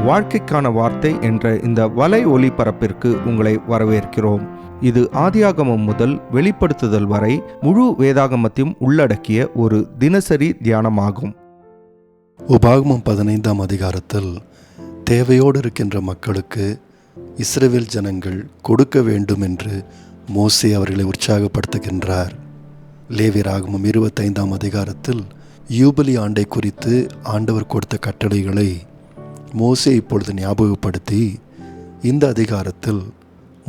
வாழ்க்கைக்கான வார்த்தை என்ற இந்த வலை ஒளிபரப்பிற்கு உங்களை வரவேற்கிறோம். இது ஆதியாகமம் முதல் வெளிப்படுத்துதல் வரை முழு வேதாகமத்தையும் உள்ளடக்கிய ஒரு தினசரி தியானமாகும். உபாகமம் 15ஆம் அதிகாரத்தில் தேவையோடு இருக்கின்ற மக்களுக்கு இஸ்ரவேல் ஜனங்கள் கொடுக்க வேண்டும் என்று மோசே அவர்களை உற்சாகப்படுத்துகின்றார். லேவியராகமம் 25ஆம் அதிகாரத்தில் யூபிலி ஆண்டை குறித்து ஆண்டவர் கொடுத்த கட்டளைகளை மோசே இப்பொழுது ஞாபகப்படுத்தி இந்த அதிகாரத்தில்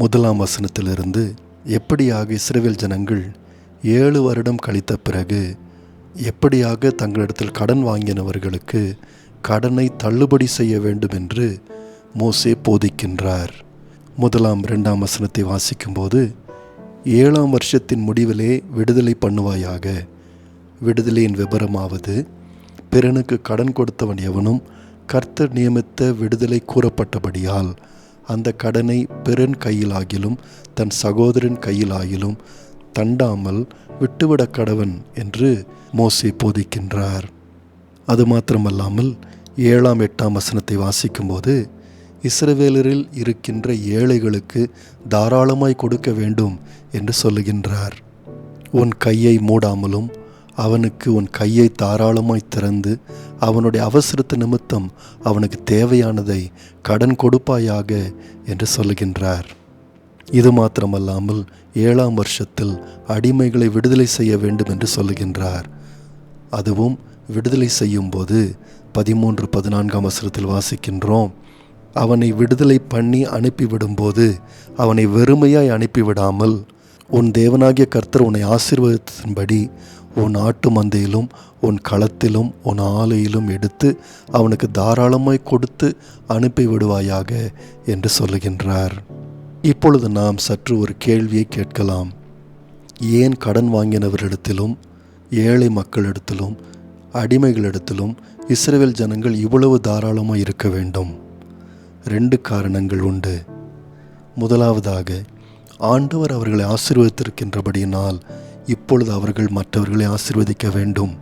1ஆம் வசனத்திலிருந்து எப்படியாக இஸ்ரவேல் ஜனங்கள் 7 வருடம் கழித்த பிறகு எப்படியாக தங்களிடத்தில் கடன் வாங்கினவர்களுக்கு கடனை தள்ளுபடி செய்ய வேண்டும் என்று மோசே போதிக்கின்றார். 1ஆம் 2ஆம் வசனத்தை வாசிக்கும்போது 7ஆம் வருஷத்தின் முடிவிலே விடுதலை பண்ணுவாயாக. விடுதலையின் விபரமாவது, பிறனுக்கு கடன் கொடுத்தவன் எவனும் கர்த்தர் நியமித்த விடுதலை கூறப்பட்டபடியால் அந்த கடனை பிறன் கையிலாகிலும் தன் சகோதரன் கையிலாகிலும் தண்டாமல் விட்டுவிட கடவன் என்று மோசே போதிக்கின்றார். அது மாத்திரமல்லாமல் 7ஆம் 8ஆம் வசனத்தை வாசிக்கும்போது இஸ்ரவேலரில் இருக்கின்ற ஏழைகளுக்கு தாராளமாய் கொடுக்க வேண்டும் என்று சொல்லுகின்றார். உன் கையை மூடாமலும் அவனுக்கு உன் கையை தாராளமாய் திறந்து அவனுடைய அவசரத்து நிமித்தம் அவனுக்கு தேவையானதை கடன் கொடுப்பாயாக என்று சொல்லுகின்றார். இது மாத்திரமல்லாமல் 7ஆம் வருஷத்தில் அடிமைகளை விடுதலை செய்ய வேண்டும் என்று சொல்லுகின்றார். அதுவும் விடுதலை செய்யும் போது 13-14ஆம் வசனத்தில் வாசிக்கின்றோம், அவனை விடுதலை பண்ணி அனுப்பிவிடும்போது அவனை வெறுமையாய் அனுப்பிவிடாமல் உன் தேவனாகிய கர்த்தர் உன்னை ஆசீர்வதித்தபடி உன் ஆட்டு மந்தையிலும் உன் களத்திலும் உன் ஆலையிலும் எடுத்து அவனுக்கு தாராளமாய் கொடுத்து அனுப்பிவிடுவாயாக என்று சொல்லுகின்றார். இப்பொழுது நாம் சற்று ஒரு கேள்வியை கேட்கலாம். ஏன் கடன் வாங்கினவரிடத்திலும் ஏழை மக்களிடத்திலும் அடிமைகளிடத்திலும் இஸ்ரவேல் ஜனங்கள் இவ்வளவு தாராளமாக இருக்க வேண்டும்? 2 காரணங்கள் உண்டு. முதலாவதாக, ஆண்டவர் அவர்களை ஆசீர்வதித்திருக்கின்றபடியினால் இப்பொழுது அவர்கள் மற்றவர்களை ஆசீர்வதிக்க வேண்டும்.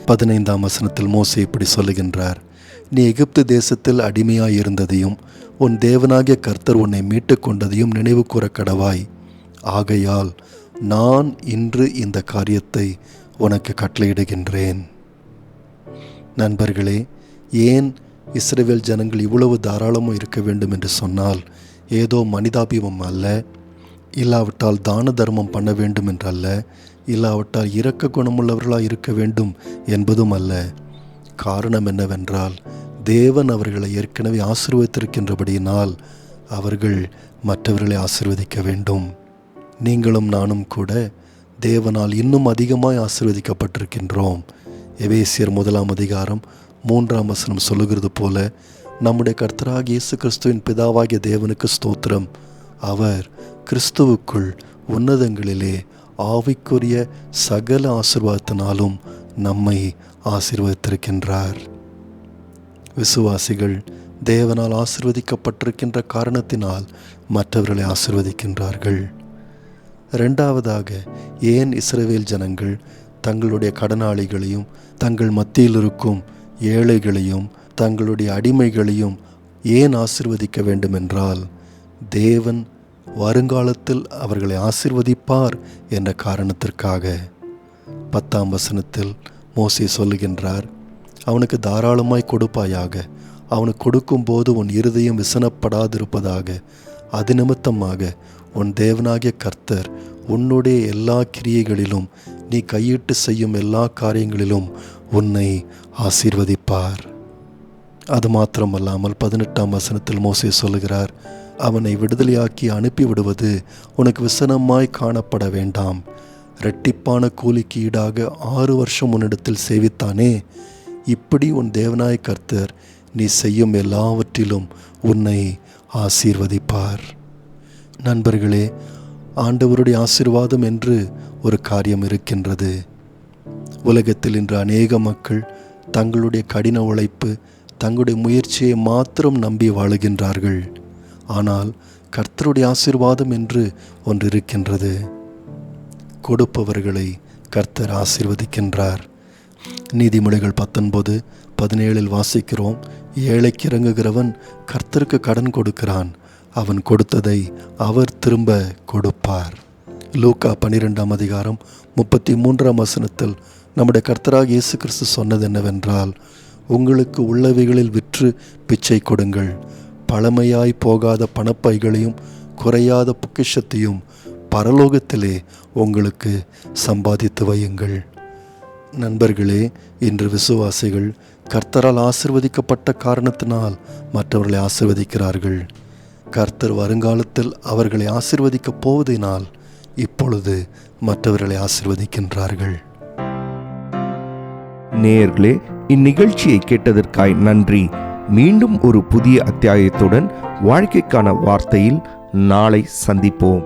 15ஆம் வசனத்தில் மோசே இப்படி சொல்லுகின்றார், நீ எகிப்து தேசத்தில் அடிமையாய் இருந்ததையும் உன் தேவனாகிய கர்த்தர் உன்னை மீட்டு கொண்டதையும் நினைவு கூற கடவாய். ஆகையால் நான் இன்று இந்த காரியத்தை உனக்கு கட்டளையிடுகின்றேன். நண்பர்களே, ஏன் இஸ்ரவேல் ஜனங்கள் இவ்வளவு தாராளமாக இருக்க வேண்டும் என்று சொன்னால், ஏதோ மனிதாபிமம் அல்ல, இல்லாவிட்டால் தான தர்மம் பண்ண வேண்டும் என்றல்ல, இல்லாவிட்டால் இரக்க குணமுள்ளவர்களாக இருக்க வேண்டும் என்பதும் அல்ல. காரணம் என்னவென்றால், தேவன் அவர்களை ஏற்கனவே ஆசீர்வதித்திருக்கின்றபடியினால் அவர்கள் மற்றவர்களை ஆசீர்வதிக்க வேண்டும். நீங்களும் நானும் கூட தேவனால் இன்னும் அதிகமாய் ஆசீர்வதிக்கப்பட்டிருக்கின்றோம். எபேசியர் 1ஆம் அதிகாரம் 3ஆம் வசனம் சொல்லுகிறது போல, நம்முடைய கர்த்தராகிய இயேசு கிறிஸ்துவின் பிதாவாகிய தேவனுக்கு ஸ்தோத்திரம், அவர் கிறிஸ்துவுக்குள் உன்னதங்களிலே ஆவிக்குரிய சகல ஆசீர்வாதத்தினாலும் நம்மை ஆசீர்வதித்திருக்கின்றார். விசுவாசிகள் தேவனால் ஆசீர்வதிக்கப்பட்டிருக்கின்ற காரணத்தினால் மற்றவர்களை ஆசீர்வதிக்கின்றார்கள். 2ஆவதாக, ஏன் இஸ்ரவேல் ஜனங்கள் தங்களுடைய கடனாளிகளையும் தங்கள் மத்தியில் இருக்கும் ஏழைகளையும் தங்களுடைய அடிமைகளையும் ஏன் ஆசீர்வதிக்க வேண்டும் என்றால், தேவன் வருங்காலத்தில் அவர்களை ஆசீர்வதிப்பார் என்ற காரணத்திற்காக. 10ஆம் வசனத்தில் மோசே சொல்லுகின்றார், அவனுக்கு தாராளமாய் கொடுப்பாயாக, அவனுக்கு கொடுக்கும்போது உன் இருதயம் விசனப்படாதிருப்பதாக. அது நிமித்தமாக உன் தேவனாகிய கர்த்தர் உன்னுடைய எல்லா கிரியைகளிலும் நீ கையிட்டு செய்யும் எல்லா காரியங்களிலும் உன்னை ஆசீர்வதிப்பார். அது மாத்திரமல்லாமல் 18ஆம் வசனத்தில் மோசே சொல்லுகிறார், அவனை விடுதலையாக்கி அனுப்பிவிடுவது உனக்கு விசனமாய் காணப்பட வேண்டாம். இரட்டிப்பான கூலிக்கு ஈடாக 6 வருஷம் உன்னிடத்தில் சேவித்தானே, இப்படி உன் தேவனாய் கர்த்தர் நீ செய்யும் எல்லாவற்றிலும் உன்னை ஆசீர்வதிப்பார். நண்பர்களே, ஆண்டவருடைய ஆசீர்வாதம் என்று ஒரு காரியம் இருக்கின்றது. உலகத்தில் இன்று அநேக மக்கள் தங்களுடைய கடின உழைப்பு, தங்களுடைய முயற்சியை மாத்திரம் நம்பி வாழுகின்றார்கள். ஆனால் கர்த்தருடைய ஆசீர்வாதம் என்று ஒன்று இருக்கின்றது. கொடுப்பவர்களை கர்த்தர் ஆசீர்வதிக்கின்றார். நீதிமொழிகள் 19:17 வாசிக்கிறோம், ஏழைக்கு இறங்குகிறவன் கர்த்தருக்கு கடன் கொடுக்கிறான், அவன் கொடுத்ததை அவர் திரும்ப கொடுப்பார். லூக்கா 12:33 நம்முடைய கர்த்தராக இயேசு கிறிஸ்து சொன்னது என்னவென்றால், உங்களுக்கு உள்ளவைகளில் விற்று பிச்சை கொடுங்கள், பழமையாய் போகாத பணப்பைகளையும் குறையாத பொக்கிஷத்தையும் பரலோகத்திலே உங்களுக்கு சம்பாதித்து வையுங்கள். நண்பர்களே, இன்று விசுவாசிகள் கர்த்தரால் ஆசீர்வதிக்கப்பட்ட காரணத்தினால் மற்றவர்களை ஆசீர்வதிக்கிறார்கள். கர்த்தர் வருங்காலத்தில் அவர்களை ஆசீர்வதிக்கப் போவதினால் இப்பொழுது மற்றவர்களை ஆசீர்வதிக்கின்றார்கள். நேயர்களே, இந்நிகழ்ச்சியை கேட்டதற்காய் நன்றி. மீண்டும் ஒரு புதிய அத்தியாயத்துடன் வாழ்க்கைக்கான வார்த்தையில் நாளை சந்திப்போம்.